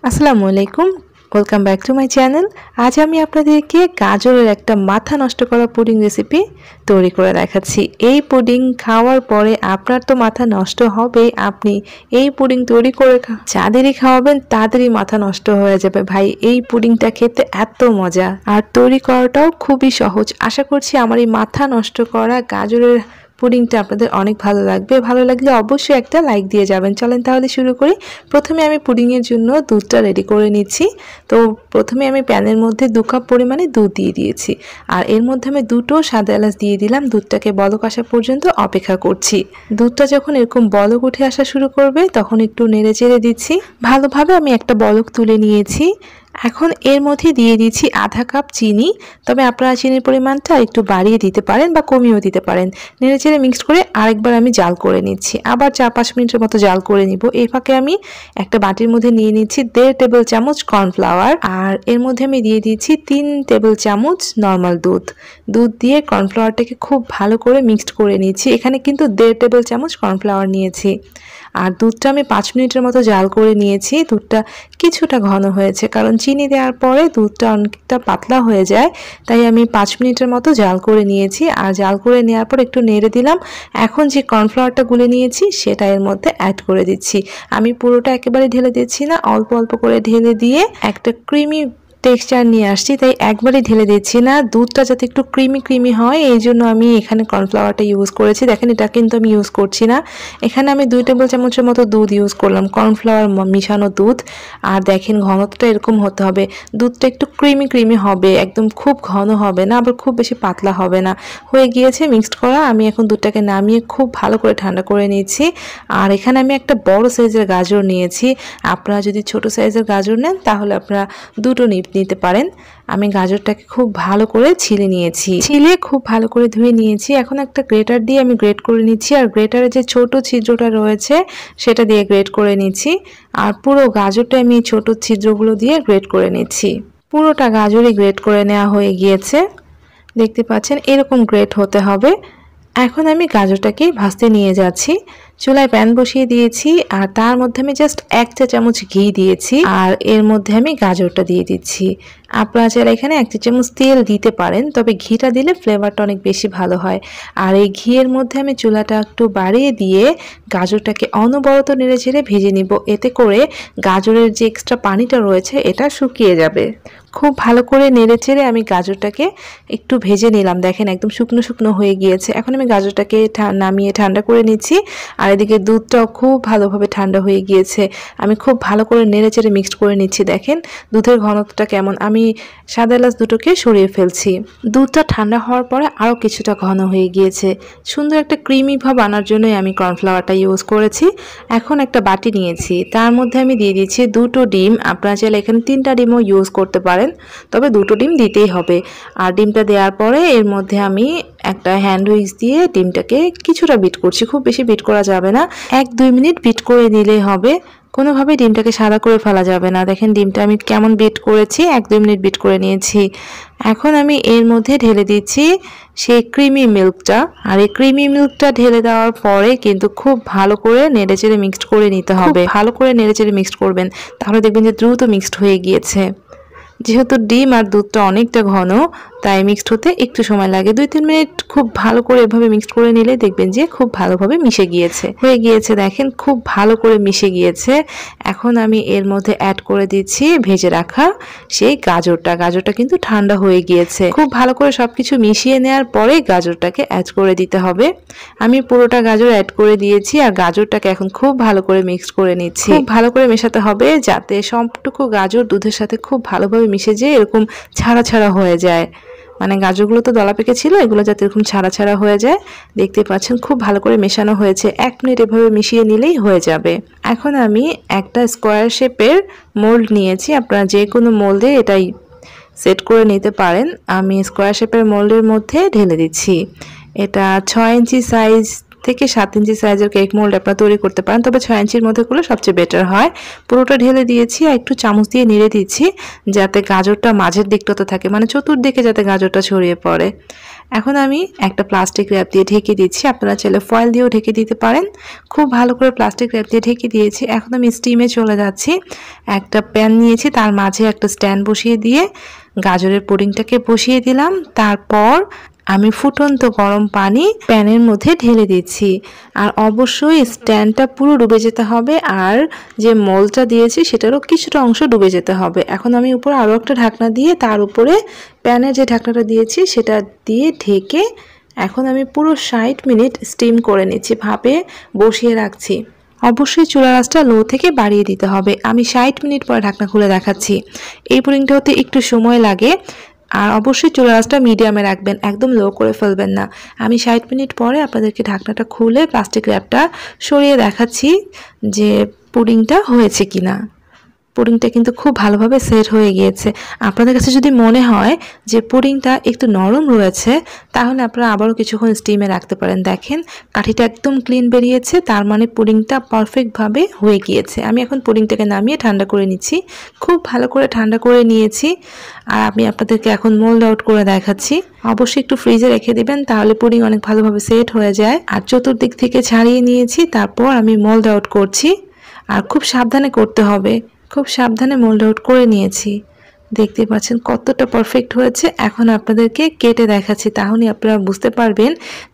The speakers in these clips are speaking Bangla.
আসসালামু আলাইকুম, welcome back to my channel. আজ আমি আপনাদেরকে গাজরের একটা মাথা নষ্ট করা পুডিং রেসিপি তৈরি করে দেখাচ্ছি। এই পুডিং খাওয়ার পরে আপনার তো মাথা নষ্ট হবেই, আপনি এই পুডিং তৈরি করে যাদেরই খাওয়াবেন তাদেরই মাথা নষ্ট হয়ে যাবে। ভাই, এই পুডিংটা খেতে এত মজা আর তৈরি করাটাও খুবই সহজ। আশা করছি আমার এই মাথা নষ্ট করা গাজরের পুডিংটা আপনাদের অনেক ভালো লাগবে। ভালো লাগলে অবশ্যই একটা লাইক দিয়ে যাবেন। চলেন তাহলে শুরু করি। প্রথমে আমি পুডিংয়ের জন্য দুধটা রেডি করে নিচ্ছি। তো প্রথমে আমি প্যানের মধ্যে 2 কাপ পরিমাণে দুধ দিয়ে দিয়েছি, আর এর মধ্যে আমি 2টো সাদা এলাচ দিয়ে দিলাম। দুধটাকে বলক আসা পর্যন্ত অপেক্ষা করছি। দুধটা যখন এরকম বলক উঠে আসা শুরু করবে তখন একটু নেড়ে চেড়ে দিচ্ছি। ভালোভাবে আমি একটা বলক তুলে নিয়েছি। এখন এর মধ্যে দিয়ে দিচ্ছি আধা কাপ চিনি, তবে আপনারা চিনির পরিমাণটা একটু বাড়িয়ে দিতে পারেন বা কমিয়েও দিতে পারেন। নেড়েচেড়ে মিক্সড করে আরেকবার আমি জাল করে নিচ্ছি, আবার 4-5 মিনিটের মতো জাল করে নিব। এই ফাঁকে আমি একটা বাটির মধ্যে নিয়ে নিচ্ছি 1.5 টেবিল চামচ কর্নফ্লাওয়ার, আর এর মধ্যে আমি দিয়ে দিচ্ছি 3 টেবিল চামচ নর্মাল দুধ। দুধ দিয়ে কর্নফ্লাওয়ারটাকে খুব ভালো করে মিক্সড করে নিচ্ছি। এখানে কিন্তু 1.5 টেবিল চামচ কর্নফ্লাওয়ার নিয়েছি। আর দুধটা আমি 5 মিনিটের মতো জাল করে নিয়েছি। দুধটা কিছুটা ঘন হয়েছে, কারণ চিনি দেওয়ার পরে দুধটা অনেকটা পাতলা হয়ে যায়, তাই আমি 5 মিনিটের মতো জাল করে নিয়েছি। আর জাল করে নেওয়ার পর একটু নেড়ে দিলাম। এখন যে কর্নফ্লাওয়ারটা গুলে নিয়েছি সেটা এর মধ্যে অ্যাড করে দিচ্ছি। আমি পুরোটা একেবারে ঢেলে দিচ্ছি না, অল্প অল্প করে ঢেলে দিয়ে একটা ক্রিমি টেক্সচার নিয়ে আসছি, তাই একবারে ঢেলে দিচ্ছি না। দুধটা যাতে একটু ক্রিমি হয় এই জন্য আমি এখানে কর্নফ্লাওয়ারটা ইউজ করেছি। দেখেন, এটা কিন্তু আমি ইউজ করছি না। এখানে আমি 2 টেবিল চামচের মতো দুধ ইউজ করলাম, কর্নফ্লাওয়ার মিশানো দুধ। আর দেখেন, ঘনত্বটা এরকম হতে হবে। দুধটা একটু ক্রিমি হবে, একদম খুব ঘন হবে না, আবার খুব বেশি পাতলা হবে না। হয়ে গিয়েছে মিক্সড করা। আমি এখন দুধটাকে নামিয়ে খুব ভালো করে ঠান্ডা করে নিচ্ছি। আর এখানে আমি একটা বড় সাইজের গাজর নিয়েছি। আপনারা যদি ছোট সাইজের গাজর নেন তাহলে আপনারা দুটো নিতে পারেন। আমি গাজরটাকে খুব ভালো করে ছিলে নিয়েছি, ছিলে খুব ভালো করে ধুয়ে নিয়েছি। এখন একটা গ্রেটার দিয়ে আমি গ্রেট করে নিচ্ছি, আর গ্রেটারে যে ছোট ছিদ্রটা রয়েছে সেটা দিয়ে গ্রেট করে নিচ্ছি। আর পুরো গাজরটা আমি ছোট ছিদ্রগুলো দিয়ে গ্রেট করে নিচ্ছি। পুরোটা গাজরই গ্রেট করে নেওয়া হয়ে গিয়েছে। দেখতে পাচ্ছেন এরকম গ্রেট হতে হবে। এখন আমি গাজরটাকে ভাজতে নিয়ে যাচ্ছি। চুলায় প্যান বসিয়ে দিয়েছি, আর তার মধ্যে আমি জাস্ট 1 চা চামচ ঘি দিয়েছি, আর এর মধ্যে আমি গাজরটা দিয়ে দিচ্ছি। আপনারা চাইলে এখানে 1 চা চামচ তেল দিতে পারেন, তবে ঘিটা দিলে ফ্লেভারটা অনেক বেশি ভালো হয়। আর এই ঘিয়ের মধ্যে আমি চুলাটা একটু বাড়িয়ে দিয়ে গাজরটাকে অনবরত নেড়ে ছেড়ে ভেজে নিব। এতে করে গাজরের যে এক্সট্রা পানিটা রয়েছে এটা শুকিয়ে যাবে। খুব ভালো করে নেড়ে চেড়ে আমি গাজরটাকে একটু ভেজে নিলাম। দেখেন, একদম শুকনো হয়ে গিয়েছে। এখন আমি গাজরটাকে নামিয়ে ঠান্ডা করে নিচ্ছি। আর এদিকে দুধটাও খুব ভালোভাবে ঠান্ডা হয়ে গিয়েছে। আমি খুব ভালো করে নেড়ে চেড়ে মিক্সড করে নিচ্ছি। দেখেন দুধের ঘনত্বটা কেমন। আমি সাদা এলাচ দুটোকে সরিয়ে ফেলছি। দুধটা ঠান্ডা হওয়ার পরে আরও কিছুটা ঘন হয়ে গিয়েছে। সুন্দর একটা ক্রিমি ভাব আনার জন্যই আমি কর্নফ্লাওয়ারটা ইউজ করেছি। এখন একটা বাটি নিয়েছি, তার মধ্যে আমি দিয়ে দিচ্ছি 2টো ডিম। আপনারা চাইলে এখানে 3টা ডিমও ইউজ করতে পারেন, তবে 2টো ডিম দিতেই হবে। আর ডিমটা দেওয়ার পরে এর মধ্যে আমি একটা হ্যান্ড উইক্স দিয়ে ডিমটাকে কিছুটা বিট করছি, খুব বেশি বিট করা যাবে না, 1-2 মিনিট বিট করে নিলেই হবে। কোনোভাবে ডিমটাকে সাদা করে ফেলা যাবে না। দেখেন ডিমটা আমি কেমন বিট করেছি, 1-2 মিনিট বিট করে নিয়েছি। এখন আমি এর মধ্যে ঢেলে দিচ্ছি সেই ক্রিমি মিল্কটা। আর এই ক্রিমি মিল্কটা ঢেলে দেওয়ার পরে কিন্তু খুব ভালো করে নেড়েচেড়ে মিক্সড করে নিতে হবে। ভালো করে নেড়েচেড়ে মিক্সড করবেন, তাহলে দেখবেন যে দ্রুত মিক্সড হয়ে গিয়েছে। যেহেতু ডিম আর দুধটা অনেকটা ঘন, তাই মিক্সড হতে একটু সময় লাগে। 2-3 মিনিট খুব ভালো করে এভাবে মিক্সড করে নিলে দেখবেন যে খুব ভালোভাবে মিশে হয়ে গিয়েছে। দেখেন খুব ভালো করে মিশে গিয়েছে। এখন আমি এর মধ্যে অ্যাড করে দিচ্ছি ভেজে রাখা সেই গাজরটা কিন্তু ঠান্ডা হয়ে গিয়েছে। খুব ভালো করে সবকিছু মিশিয়ে নেওয়ার পরে গাজরটাকে অ্যাড করে দিতে হবে। আমি পুরোটা গাজর অ্যাড করে দিয়েছি, আর গাজরটাকে এখন খুব ভালো করে মিক্সড করে নিচ্ছি। খুব ভালো করে মেশাতে হবে যাতে সবটুকু গাজর দুধের সাথে খুব ভালোভাবে মিশে যায়, এরকম ছাড়া হয়ে যায়। মানে গাজরগুলো তো দলা পেকে ছিল, এগুলো যাতে এরকম ছাড়া হয়ে যায়। দেখতে পাচ্ছেন খুব ভালো করে মেশানো হয়েছে। 1 মিনিট এভাবে মিশিয়ে নিলেই হয়ে যাবে। এখন আমি একটা স্কোয়ার শেপের মোল্ড নিয়েছি। আপনারা যে কোনো মোল্ডে এটাই সেট করে নিতে পারেন। আমি স্কোয়ার শেপের মোল্ডের মধ্যে ঢেলে দিচ্ছি। এটা 6 ইঞ্চি সাইজ থেকে 7 ইঞ্চি সাইজের কেক মোল্ড আপনারা তৈরি করতে পারেন, তবে 6 ইঞ্চির মধ্যে করলে সবচেয়ে বেটার হয়। পুরোটা ঢেলে দিয়েছি আর একটু চামচ দিয়ে নেড়ে দিচ্ছি যাতে গাজরটা মাঝের দিকটাতে থাকে, মানে চতুর্দিকে যাতে গাজরটা ছড়িয়ে পড়ে। এখন আমি একটা প্লাস্টিক র্যাপ দিয়ে ঢেকে দিচ্ছি, আপনারা চাইলে ফয়েল দিয়েও ঢেকে দিতে পারেন। খুব ভালো করে প্লাস্টিক র্যাপ দিয়ে ঢেকে দিয়েছি। এখন আমি স্টিমে চলে যাচ্ছি। একটা প্যান নিয়েছি, তার মাঝে একটা স্ট্যান্ড বসিয়ে দিয়ে গাজরের পুডিংটাকে বসিয়ে দিলাম। তারপর আমি ফুটন্ত গরম পানি প্যানের মধ্যে ঢেলে দিচ্ছি, আর অবশ্যই স্ট্যান্ডটা পুরো ডুবে যেতে হবে, আর যে মোলটা দিয়েছি সেটারও কিছুটা অংশ ডুবে যেতে হবে। এখন আমি উপরে আরও একটা ঢাকনা দিয়ে তার উপরে প্যানের যে ঢাকনাটা দিয়েছি সেটা দিয়ে ঢেকে এখন আমি পুরো 60 মিনিট স্টিম করে নিচ্ছি, ভাপে বসিয়ে রাখছি। অবশ্যই চুলার আঁচটা লো থেকে বাড়িয়ে দিতে হবে। আমি 60 মিনিট পরে ঢাকনা খুলে দেখাচ্ছি। এই পুডিংটা হতে একটু সময় লাগে, আর অবশ্যই চুলার আঁচটা মিডিয়ামে রাখবেন, একদম লো করে ফেলবেন না। আমি 60 মিনিট পরে আপনাদেরকে ঢাকনাটা খুলে প্লাস্টিক র্যাপটা সরিয়ে দেখাচ্ছি যে পুডিংটা হয়েছে কিনা। পুডিংটা কিন্তু খুব ভালোভাবে সেট হয়ে গিয়েছে। আপনাদের কাছে যদি মনে হয় যে পুডিংটা একটু নরম রয়েছে, তাহলে আপনারা আবারও কিছুক্ষণ স্টিমে রাখতে পারেন। দেখেন কাঠিটা একদম ক্লিন বেরিয়েছে, তার মানে পুডিংটা পারফেক্টভাবে হয়ে গিয়েছে। আমি এখন পুডিংটাকে নামিয়ে ঠান্ডা করে নিচ্ছি। খুব ভালো করে ঠান্ডা করে নিয়েছি, আর আমি আপনাদেরকে এখন মোল্ড আউট করে দেখাচ্ছি। অবশ্যই একটু ফ্রিজে রেখে দিবেন, তাহলে পুডিং অনেক ভালোভাবে সেট হয়ে যায়। আর চতুর্দিক থেকে ছাড়িয়ে নিয়েছি, তারপর আমি মোল্ড আউট করছি, আর খুব সাবধানে করতে হবে। খুব সাবধানে মোল্ড আউট করে নিয়েছি। দেখতে পাচ্ছেন কতটা পারফেক্ট হয়েছে। এখন আপনাদেরকে কেটে দেখাচ্ছি, তাহলে আপনারা বুঝতে পারবেন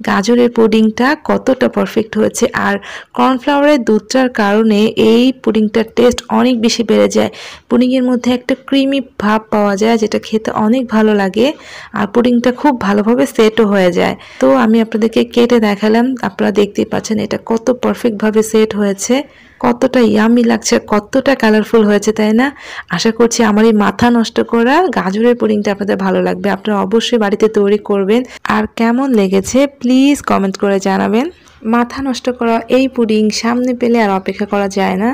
গাজরের পুডিংটা কতটা পারফেক্ট হয়েছে। আর কর্নফ্লাওয়ারের দুধটার কারণে এই পুডিংটার টেস্ট অনেক বেশি বেড়ে যায়। পুডিংয়ের মধ্যে একটা ক্রিমি ভাব পাওয়া যায়, যেটা খেতে অনেক ভালো লাগে, আর পুডিংটা খুব ভালোভাবে সেটও হয়ে যায়। তো আমি আপনাদেরকে কেটে দেখালাম, আপনারা দেখতেই পাচ্ছেন এটা কত পারফেক্টভাবে সেট হয়েছে, কতটা ইয়ামি লাগছে, কতটা কালারফুল হয়েছে, তাই না? আশা করছি আমার এই মাথা নষ্ট করা গাজরের পুডিংটা আপনাদের ভালো লাগবে। আপনারা অবশ্যই বাড়িতে তৈরি করবেন, আর কেমন লেগেছে প্লিজ কমেন্ট করে জানাবেন। মাথা নষ্ট করা এই পুডিং সামনে পেলে আর অপেক্ষা করা যায় না।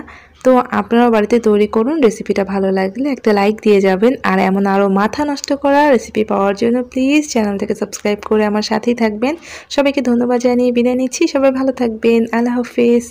তো আপনারাও বাড়িতে তৈরি করুন। রেসিপিটা ভালো লাগলে একটা লাইক দিয়ে যাবেন, আর এমন আরও মাথা নষ্ট করা রেসিপি পাওয়ার জন্য প্লিজ চ্যানেলটাকে সাবস্ক্রাইব করে আমার সাথেই থাকবেন। সবাইকে ধন্যবাদ জানিয়ে বিদায় নিচ্ছি। সবাই ভালো থাকবেন। আল্লাহ হাফেজ।